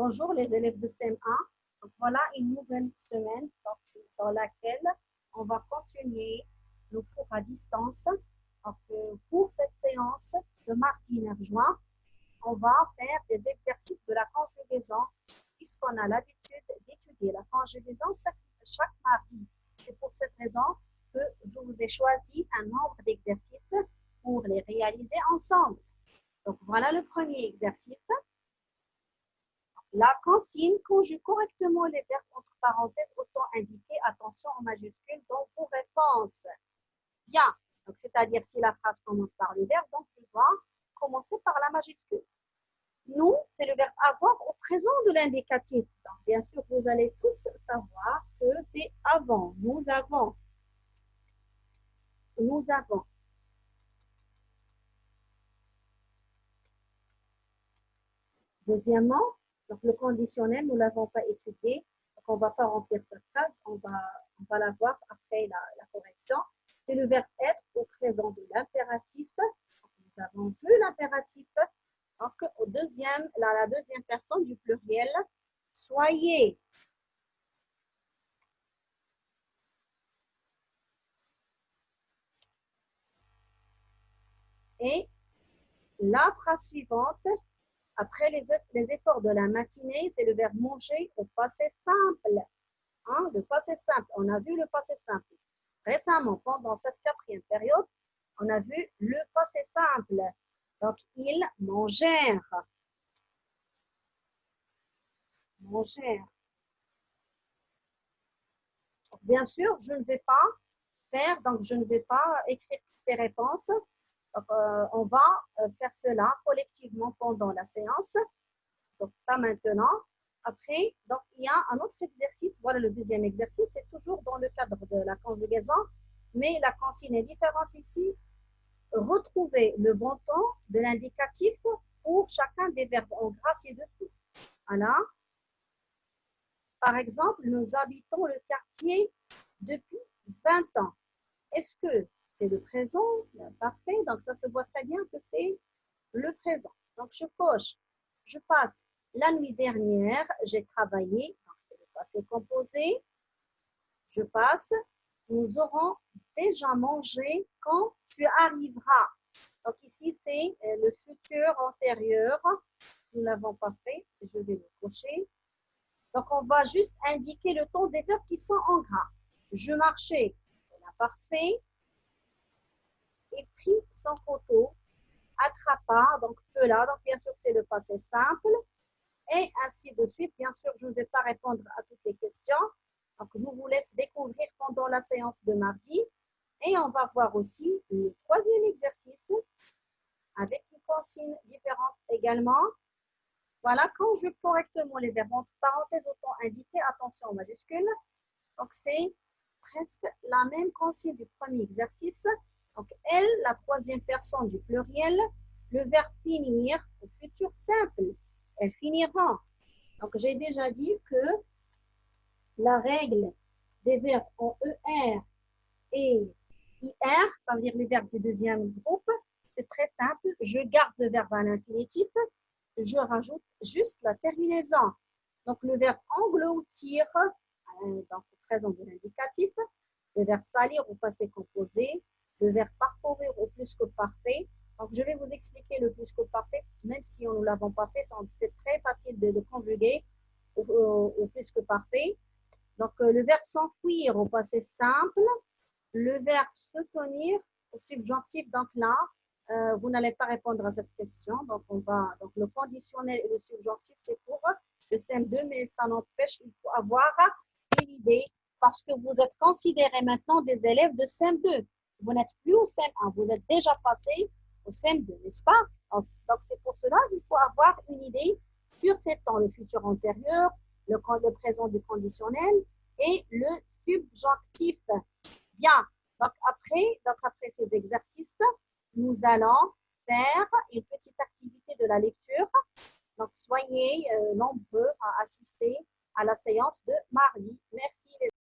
Bonjour les élèves de CM1. Donc, voilà une nouvelle semaine dans laquelle on va continuer le cours à distance. Donc, pour cette séance de mardi 9 juin, on va faire des exercices de la conjugaison puisqu'on a l'habitude d'étudier la conjugaison chaque mardi. C'est pour cette raison que je vous ai choisi un nombre d'exercices pour les réaliser ensemble. Donc, voilà le premier exercice. La consigne conjugue correctement les verbes entre parenthèses au temps indiqué. Attention aux majuscules dans vos réponses. Bien. Donc, c'est-à-dire si la phrase commence par le verbe, donc je dois commencer par la majuscule. Nous, c'est le verbe avoir au présent de l'indicatif. Donc, bien sûr, vous allez tous savoir que c'est avant. Nous avons. Nous avons. Deuxièmement, donc le conditionnel, nous ne l'avons pas étudié. Donc, on ne va pas remplir cette phrase. On va la voir après la correction. C'est le verbe être au présent de l'impératif. Nous avons vu l'impératif. Donc, la deuxième personne du pluriel, soyez. Et la phrase suivante, après les efforts de la matinée, c'est le verbe manger au passé simple. Hein, le passé simple, on a vu le passé simple. Récemment, pendant cette quatrième période, on a vu le passé simple. Donc, ils mangèrent. Mangèrent. Donc, bien sûr, je ne vais pas écrire tes réponses. Donc, on va faire cela collectivement pendant la séance. Donc, pas maintenant. Après, donc, il y a un autre exercice. Voilà le deuxième exercice. C'est toujours dans le cadre de la conjugaison, mais la consigne est différente ici. Retrouver le bon temps de l'indicatif pour chacun des verbes en gras ci-dessous. Voilà. Par exemple, nous habitons le quartier depuis 20 ans. Est-ce que c'est le présent? Parfait. Donc, ça se voit très bien que c'est le présent. Donc, je coche. Je passe. La nuit dernière, j'ai travaillé. Donc, c'est le passé composé. Je passe. Nous aurons déjà mangé quand tu arriveras. Donc, ici, c'est le futur antérieur. Nous ne l'avons pas fait. Je vais le cocher. Donc, on va juste indiquer le temps des verbes qui sont en gras. Je marchais. On a parfait. Et pris son couteau. Attrapa. Donc, pela. Donc, bien sûr, c'est le passé simple. Et ainsi de suite. Bien sûr, je ne vais pas répondre à toutes les questions. Donc, je vous laisse découvrir pendant la séance de mardi. Et on va voir aussi le troisième exercice avec une consigne différente également. Voilà, conjugue correctement les verbes entre parenthèses au temps indiqué. Attention aux majuscules. Donc, c'est presque la même consigne du premier exercice. Donc, elle, la troisième personne du pluriel, le verbe finir au futur simple. Elles finiront. Donc, j'ai déjà dit que la règle des verbes en ER et IR, ça veut dire les verbes du deuxième groupe, c'est très simple. Je garde le verbe à l'infinitif. Je rajoute juste la terminaison. Donc, le verbe engloutir, donc au présent de l'indicatif, le verbe salir au passé composé, le verbe parcourir au plus que parfait. Donc, je vais vous expliquer le plus que parfait, même si on ne l'avons pas fait, c'est très facile de le conjuguer au plus que parfait. Donc, le verbe s'enfuir au passé simple, le verbe se tenir au subjonctif. Donc là, vous n'allez pas répondre à cette question. Donc, donc le conditionnel et le subjonctif, c'est pour le CM2, mais ça n'empêche, il faut avoir une idée parce que vous êtes considérés maintenant des élèves de CM2. Vous n'êtes plus au CM1, vous êtes déjà passé au CM2, n'est-ce pas? Donc, c'est pour cela qu'il faut avoir une idée sur ces temps, le futur antérieur, le présent du conditionnel et le subjonctif. Bien, donc après ces exercices, nous allons faire une petite activité de la lecture. Donc, soyez nombreux à assister à la séance de mardi. Merci les